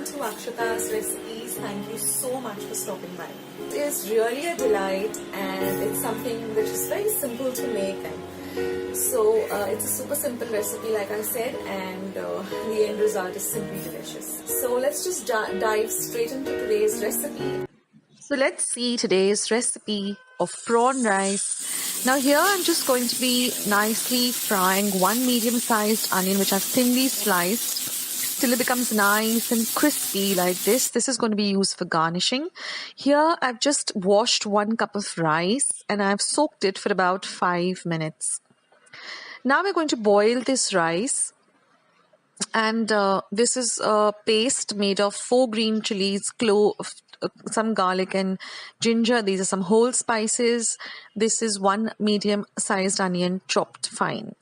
to Akshata's Recipes. Thank you so much for stopping by. It is really a delight and it's something which is very simple to make. So it's a super simple recipe like I said, and the end result is simply delicious. So let's just dive straight into today's recipe. So let's see today's recipe of prawn rice. Now here I'm just going to be nicely frying one medium-sized onion which I've thinly sliced till it becomes nice and crispy like this. This is going to be used for garnishing. Here I've just washed 1 cup of rice and I've soaked it for about 5 minutes. Now we're going to boil this rice, and this is a paste made of 4 green chilies, clove, some garlic and ginger. These are some whole spices. This is 1 medium-sized onion chopped fine.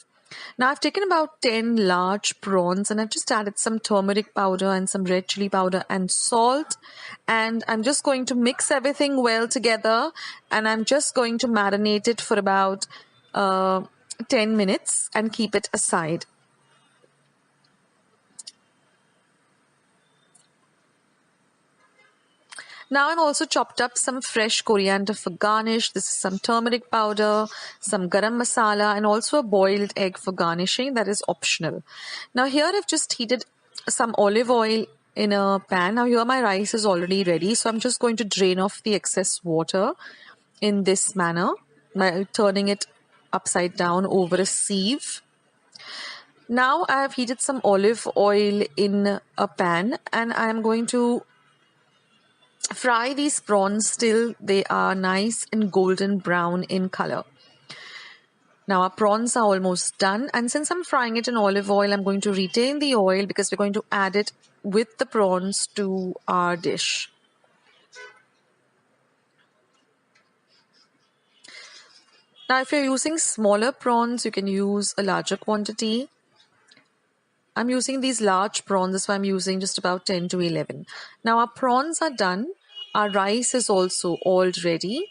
Now I've taken about 10 large prawns and I've just added some turmeric powder and some red chili powder and salt, and I'm just going to mix everything well together, and I'm just going to marinate it for about 10 minutes and keep it aside. Now I've also chopped up some fresh coriander for garnish. This is some turmeric powder, some garam masala, and also a boiled egg for garnishing. That is optional. Now here I've just heated some olive oil in a pan. Now here my rice is already ready, so I'm just going to drain off the excess water in this manner by turning it upside down over a sieve. Now I have heated some olive oil in a pan and I am going to fry these prawns till they are nice and golden brown in color. Now our prawns are almost done, and since I'm frying it in olive oil, I'm going to retain the oil because we're going to add it with the prawns to our dish. Now if you're using smaller prawns, you can use a larger quantity. I'm using these large prawns, that's why I'm using just about 10 to 11. Now our prawns are done. Our rice is also all ready.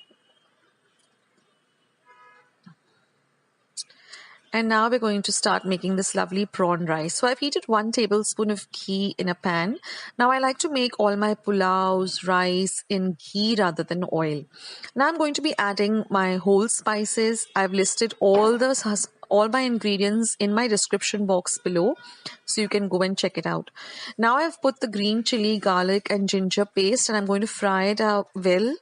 And now we're going to start making this lovely prawn rice. So I've heated 1 tablespoon of ghee in a pan. Now I like to make all my pulaus, rice in ghee rather than oil. Now I'm going to be adding my whole spices. I've listed all my ingredients in my description box below, so you can go and check it out. Now I've put the green chili, garlic and ginger paste, and I'm going to fry it out well.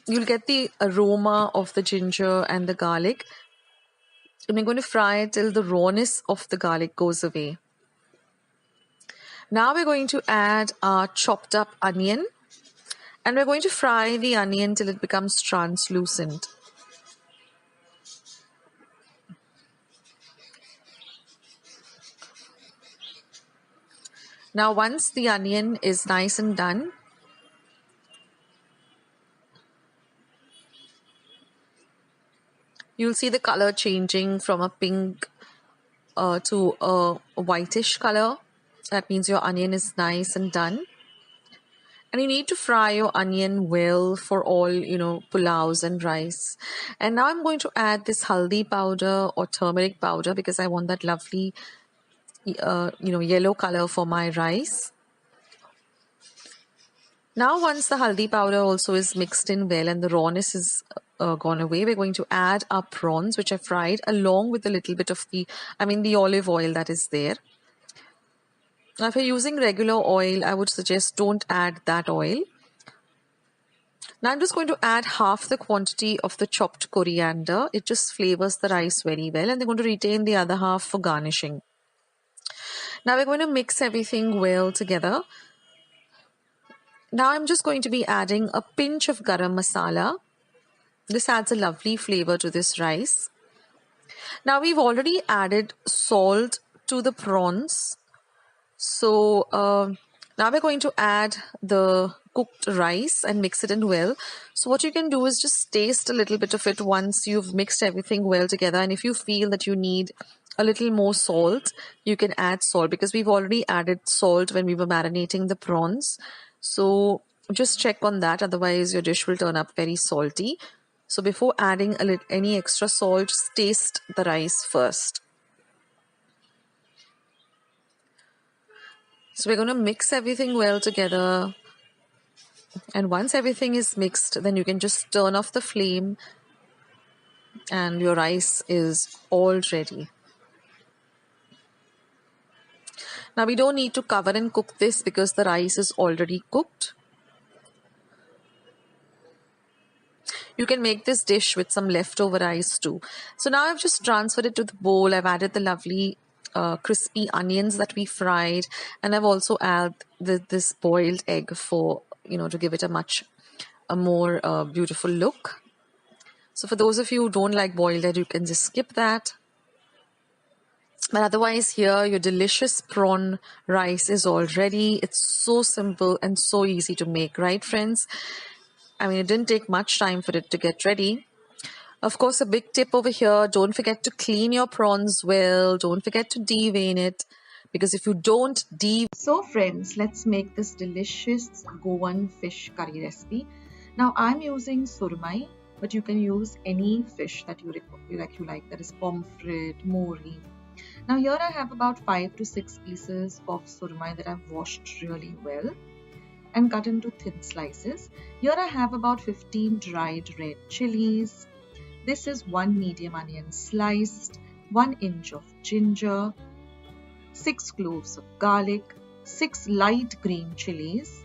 You'll get the aroma of the ginger and the garlic. And we're going to fry it till the rawness of the garlic goes away. Now we're going to add our chopped up onion. And we're going to fry the onion till it becomes translucent. Now once the onion is nice and done, you'll see the color changing from a pink to a whitish color. That means your onion is nice and done. And you need to fry your onion well for all, pulaus and rice. And now I'm going to add this haldi powder or turmeric powder because I want that lovely, yellow color for my rice. Now once the haldi powder also is mixed in well and the rawness is gone away, we're going to add our prawns which I fried along with a little bit of the olive oil that is there. Now if you're using regular oil, I would suggest don't add that oil. Now I'm just going to add half the quantity of the chopped coriander. It just flavors the rice very well, and they're going to retain the other half for garnishing. Now we're going to mix everything well together. Now I'm just going to be adding a pinch of garam masala. This adds a lovely flavor to this rice. Now we've already added salt to the prawns. So now we're going to add the cooked rice and mix it in well. So what you can do is just taste a little bit of it once you've mixed everything well together. And if you feel that you need a little more salt, you can add salt because we've already added salt when we were marinating the prawns. So just check on that, otherwise your dish will turn up very salty. So before adding any extra salt, just taste the rice first. So we're going to mix everything well together. And once everything is mixed, then you can just turn off the flame and your rice is all ready. Now we don't need to cover and cook this because the rice is already cooked. You can make this dish with some leftover rice too. So now I've just transferred it to the bowl. I've added the lovely crispy onions that we fried, and I've also added this boiled egg for, to give it a more beautiful look. So for those of you who don't like boiled egg, you can just skip that. But otherwise, here your delicious prawn rice is all ready. It's so simple and so easy to make, right, friends? I mean, it didn't take much time for it to get ready. Of course, a big tip over here, don't forget to clean your prawns well. Don't forget to devein it, because if you don't So friends, let's make this delicious Goan fish curry recipe. Now I'm using surmai, but you can use any fish that you like. That is pomfret, mori. Now here I have about 5 to 6 pieces of surmai that I've washed really well and cut into thin slices. Here I have about 15 dried red chilies. This is 1 medium onion sliced, 1 inch of ginger, 6 cloves of garlic, 6 light green chilies,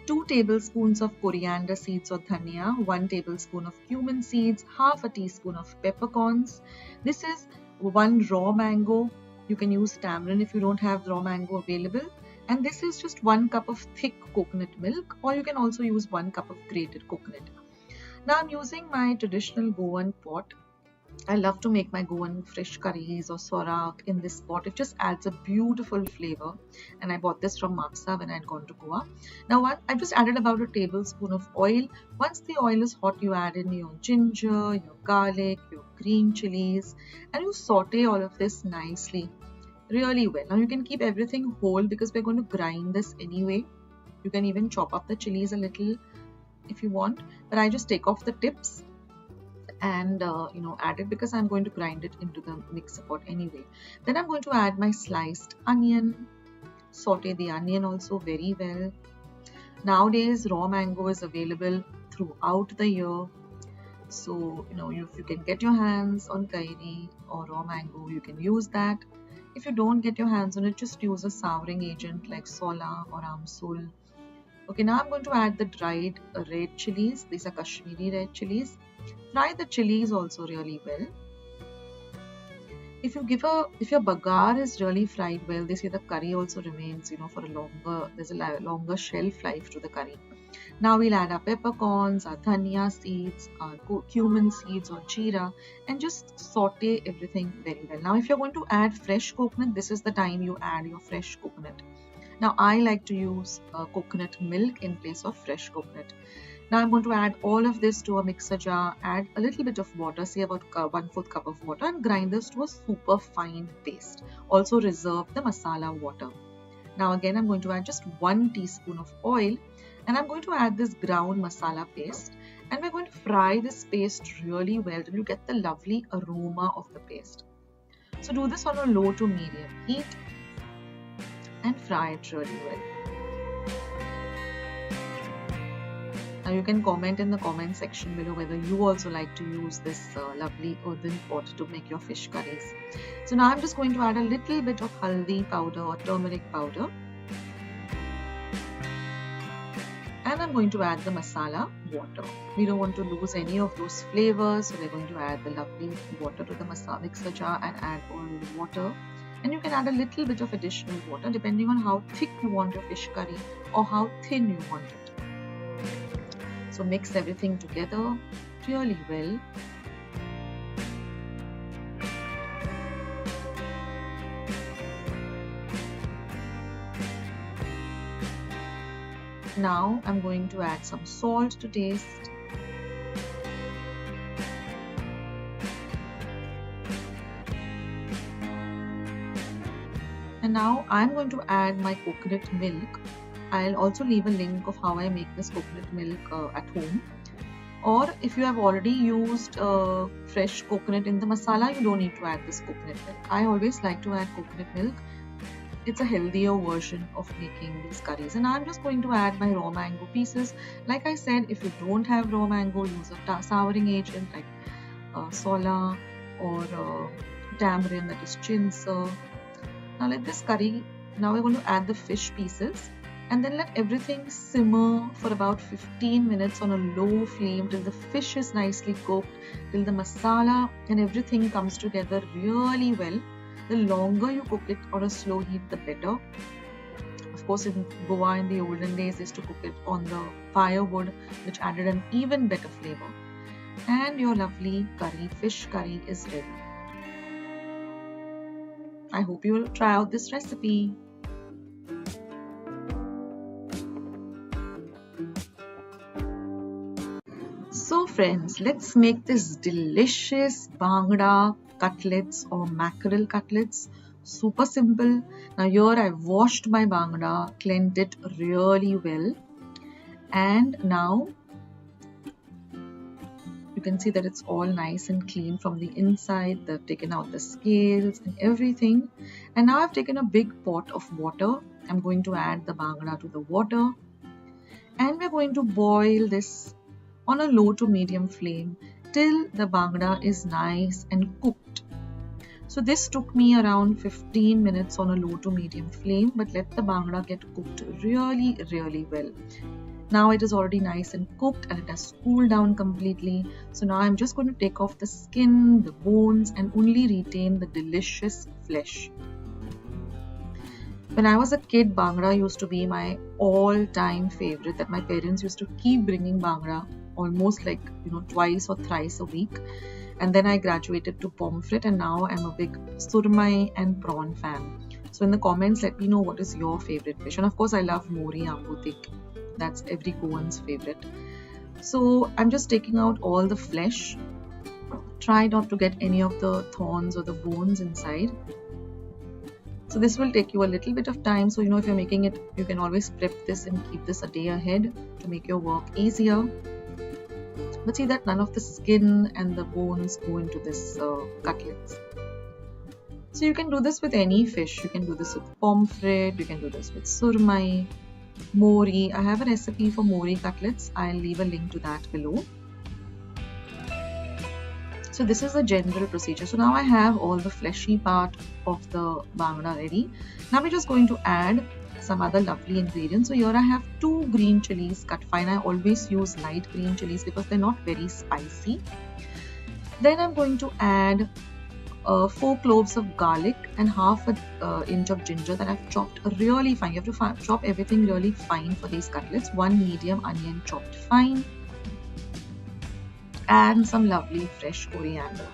2 tablespoons of coriander seeds or dhania, 1 tablespoon of cumin seeds, half a teaspoon of peppercorns. This is 1 raw mango. You can use tamarind if you don't have raw mango available. And this is just 1 cup of thick coconut milk, or you can also use 1 cup of grated coconut. Now I'm using my traditional Goan pot. I love to make my Goan fresh curries or sorak in this pot. It just adds a beautiful flavor. And I bought this from Mapsa when I had gone to Goa. Now I just added about a tablespoon of oil. Once the oil is hot, you add in your ginger, your garlic, your green chilies, and you saute all of this nicely, really well. Now you can keep everything whole because we're going to grind this anyway. You can even chop up the chilies a little if you want, but I just take off the tips and add it because I'm going to grind it into the mixer pot anyway. Then I'm going to add my sliced onion, saute the onion also very well. Nowadays raw mango is available throughout the year, so if you can get your hands on kairi or raw mango, you can use that. If you don't get your hands on it, just use a souring agent like sola or amsul. Okay, now I'm going to add the dried red chilies. These are Kashmiri red chilies. Fry the chilies also really well. If your bagar is really fried well, they say the curry also remains, for a longer, there's a longer shelf life to the curry. Now we'll add our peppercorns, our dhania seeds, our cumin seeds or jeera, and just saute everything very well. Now if you're going to add fresh coconut, this is the time you add your fresh coconut. Now I like to use coconut milk in place of fresh coconut. Now I'm going to add all of this to a mixer jar, add a little bit of water, say about 1/4 cup of water, and grind this to a super fine paste. Also reserve the masala water. Now again I'm going to add just 1 teaspoon of oil, and I'm going to add this ground masala paste, and we're going to fry this paste really well till you get the lovely aroma of the paste. So do this on a low to medium heat and fry it really well. Now you can comment in the comment section below whether you also like to use this lovely earthen pot to make your fish curries. So now I'm just going to add a little bit of haldi powder or turmeric powder. And I'm going to add the masala water. We don't want to lose any of those flavors, so we're going to add the lovely water to the masala mixer jar and add all the water. And you can add a little bit of additional water depending on how thick you want your fish curry or how thin you want it. So mix everything together really well. Now I'm going to add some salt to taste. And now I'm going to add my coconut milk. I'll also leave a link of how I make this coconut milk at home. Or if you have already used fresh coconut in the masala, you don't need to add this coconut milk. I always like to add coconut milk. it's a healthier version of making these curries. And I'm just going to add my raw mango pieces. Like I said, if you don't have raw mango, use a souring agent like sola or tamarind, that is chinsa. Now let this curry, now we're going to add the fish pieces and then let everything simmer for about 15 minutes on a low flame till the fish is nicely cooked, till the masala and everything comes together really well. The longer you cook it on a slow heat, the better. Of course, in Goa in the olden days, they used to cook it on the firewood, which added an even better flavor. And your lovely curry, fish curry, is ready. I hope you will try out this recipe. So friends, let's make this delicious bangda cutlets or mackerel cutlets. Super simple. Now here I've washed my bangda, cleaned it really well, and now you can see that it's all nice and clean from the inside. They've taken out the scales and everything. And now I've taken a big pot of water. I'm going to add the bangda to the water, and we're going to boil this on a low to medium flame till the bangda is nice and cooked. So this took me around 15 minutes on a low to medium flame, but let the bangda get cooked really well. Now it is already nice and cooked and it has cooled down completely. So now I'm just going to take off the skin, the bones, and only retain the delicious flesh. When I was a kid, bangda used to be my all-time favorite, that my parents used to keep bringing bangda almost like, twice or thrice a week. And then I graduated to pomfret, and now I'm a big surmai and prawn fan. So in the comments, let me know what is your favorite fish. And of course, I love mori ambutik. That's every Goan's favorite. So I'm just taking out all the flesh. Try not to get any of the thorns or the bones inside. So this will take you a little bit of time. So if you're making it, you can always prep this and keep this a day ahead to make your work easier. But see that none of the skin and the bones go into this cutlets. So you can do this with any fish. You can do this with pomfret, you can do this with surmai, mori. I have a recipe for mori cutlets. I'll leave a link to that below. So this is the general procedure. So now I have all the fleshy part of the bangda ready. Now we're just going to add some other lovely ingredients. So here I have 2 green chilies cut fine. I always use light green chilies because they're not very spicy. Then I'm going to add 4 cloves of garlic and half an inch of ginger that I've chopped really fine. You have to chop everything really fine for these cutlets. 1 medium onion chopped fine. And some lovely fresh coriander.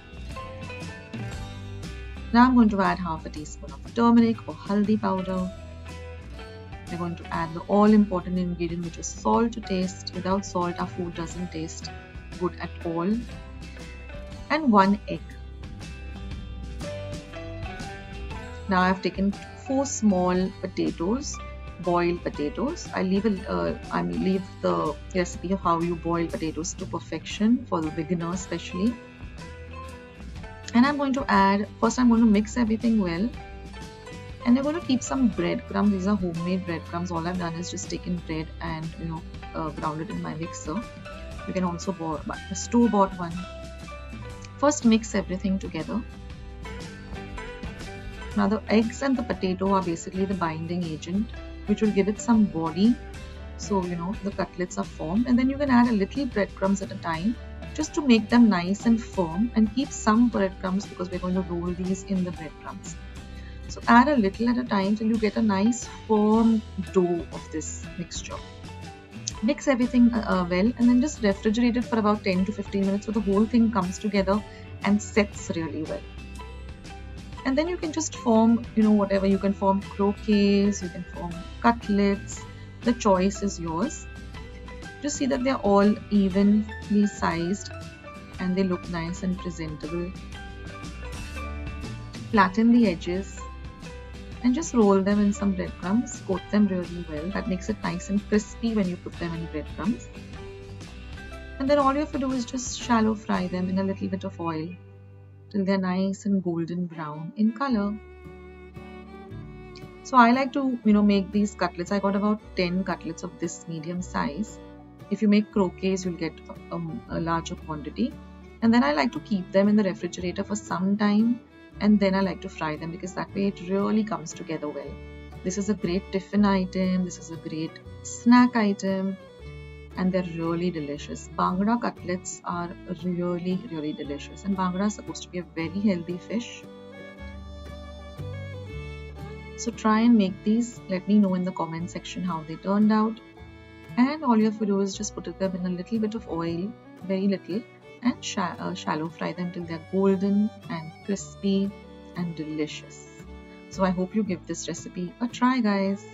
Now I'm going to add half a teaspoon of turmeric or haldi powder. We're going to add the all-important ingredient, which is salt to taste. Without salt, our food doesn't taste good at all. And 1 egg. Now I've taken 4 small potatoes, boiled potatoes. I leave the recipe of how you boil potatoes to perfection for the beginner especially. And I'm going to add, first I'm going to mix everything well. And I'm going to keep some breadcrumbs. These are homemade breadcrumbs. All I've done is just taken bread and ground it in my mixer. You can also buy a store-bought one. First mix everything together. Now the eggs and the potato are basically the binding agent, which will give it some body. So the cutlets are formed, and then you can add a little breadcrumbs at a time just to make them nice and firm, and keep some breadcrumbs because we're going to roll these in the breadcrumbs. So add a little at a time till you get a nice firm dough of this mixture. Mix everything well, and then just refrigerate it for about 10 to 15 minutes so the whole thing comes together and sets really well. And then you can just form, whatever. You can form croquettes, you can form cutlets. The choice is yours. Just see that they're all evenly sized and they look nice and presentable. Flatten the edges and just roll them in some breadcrumbs. Coat them really well. That makes it nice and crispy when you put them in breadcrumbs. And then all you have to do is just shallow fry them in a little bit of oil till they're nice and golden brown in color. So I like to, make these cutlets. I got about 10 cutlets of this medium size. If you make croquets, you'll get a larger quantity. And then I like to keep them in the refrigerator for some time, and then I like to fry them because that way it really comes together well. This is a great tiffin item, this is a great snack item, and they're really delicious. Bangda cutlets are really, really delicious, and bangda is supposed to be a very healthy fish. So try and make these. Let me know in the comment section how they turned out. And all you have to do is just put them in a little bit of oil, very little, and shallow fry them till they're golden and crispy and delicious. So I hope you give this recipe a try, guys.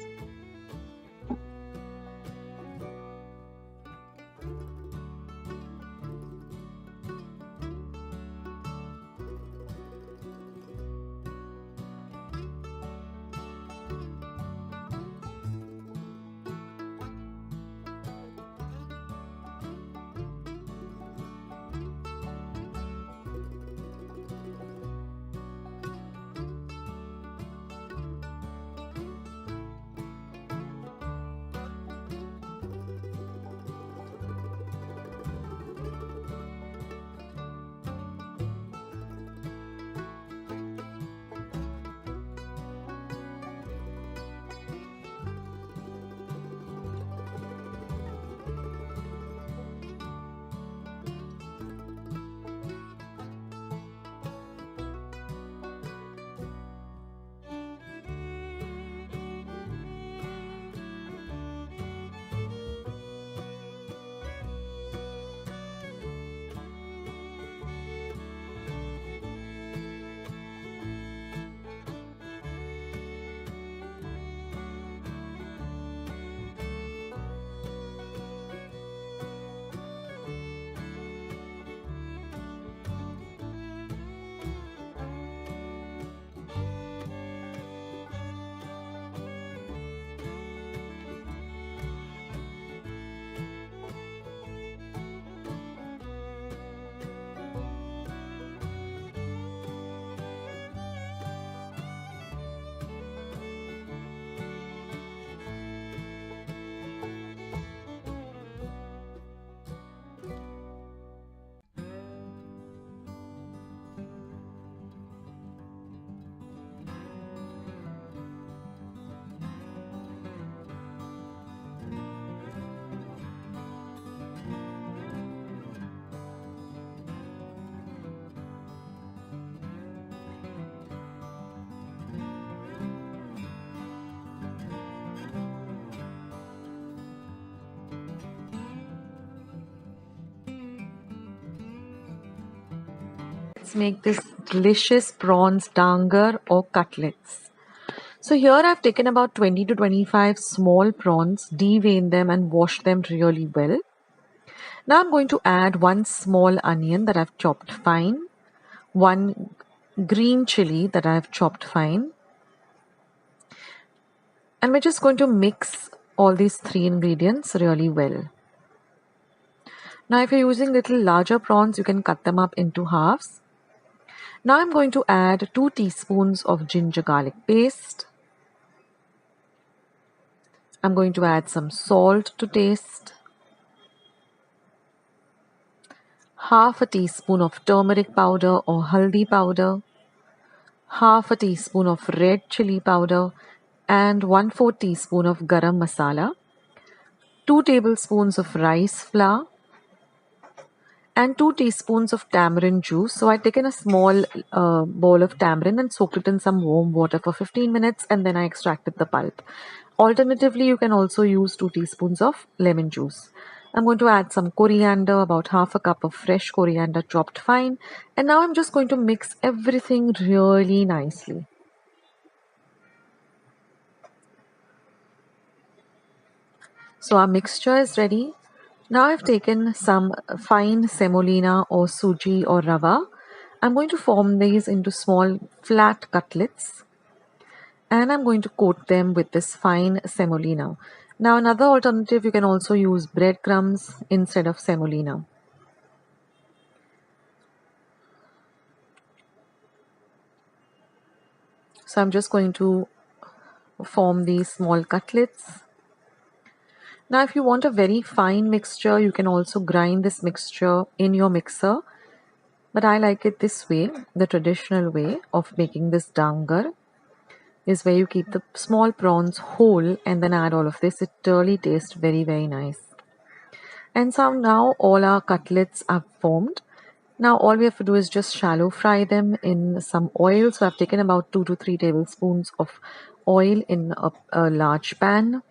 Let's make this delicious prawns dangar or cutlets. So here I've taken about 20 to 25 small prawns, deveined them and washed them really well. Now I'm going to add one small onion that I've chopped fine, one green chili that I've chopped fine, and we're just going to mix all these three ingredients really well. Now if you're using little larger prawns, you can cut them up into halves. Now I'm going to add 2 teaspoons of ginger garlic paste. I'm going to add some salt to taste. Half a teaspoon of turmeric powder or haldi powder. Half a teaspoon of red chili powder and 1/4 teaspoon of garam masala. 2 tablespoons of rice flour and 2 teaspoons of tamarind juice. So I've taken a small bowl of tamarind and soaked it in some warm water for 15 minutes and then I extracted the pulp. Alternatively, you can also use 2 teaspoons of lemon juice. I'm going to add some coriander, about half a cup of fresh coriander chopped fine. And now I'm just going to mix everything really nicely. So our mixture is ready. Now I've taken some fine semolina or suji or rava. I'm going to form these into small flat cutlets. And I'm going to coat them with this fine semolina. Now another alternative, you can also use breadcrumbs instead of semolina. So I'm just going to form these small cutlets. Now if you want a very fine mixture, you can also grind this mixture in your mixer. But I like it this way. The traditional way of making this dangar is where you keep the small prawns whole and then add all of this. It really tastes very, very nice. And so now all our cutlets are formed. Now all we have to do is just shallow fry them in some oil. So I've taken about 2 to 3 tablespoons of oil in a large pan.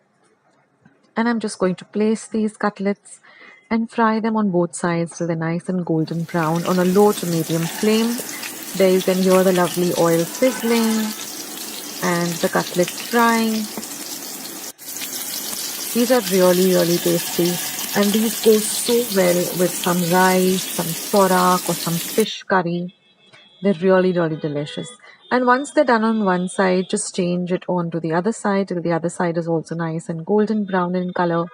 And I'm just going to place these cutlets and fry them on both sides till they're nice and golden brown on a low to medium flame. There you can hear the lovely oil sizzling and the cutlets frying. These are really, really tasty, and these go so well with some rice, some sorak or some fish curry. They're really, really delicious. And once they're done on one side, just change it on to the other side till the other side is also nice and golden brown in color.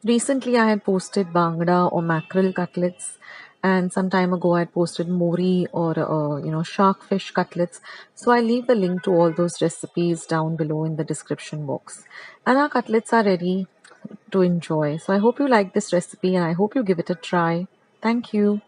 Recently, I had posted bangda or mackerel cutlets, and some time ago I had posted mori or shark fish cutlets. So I leave the link to all those recipes down below in the description box. And our cutlets are ready to enjoy. So I hope you like this recipe, and I hope you give it a try. Thank you.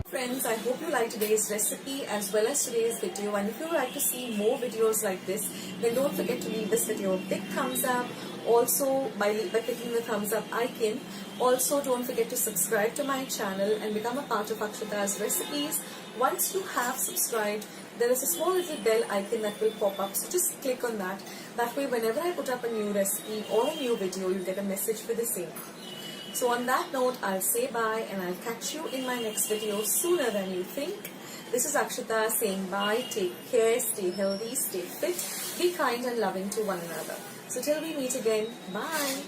Friends, I hope you like today's recipe as well as today's video, and if you would like to see more videos like this, then don't forget to leave this video a big thumbs up. Also, by clicking the thumbs up icon, also don't forget to subscribe to my channel and become a part of Akshata's recipes. Once you have subscribed, there is a small little bell icon that will pop up, so just click on that. That way, whenever I put up a new recipe or a new video, you get a message for the same. So on that note, I'll say bye and I'll catch you in my next video sooner than you think. This is Akshata saying bye, take care, stay healthy, stay fit, be kind and loving to one another. So till we meet again, bye.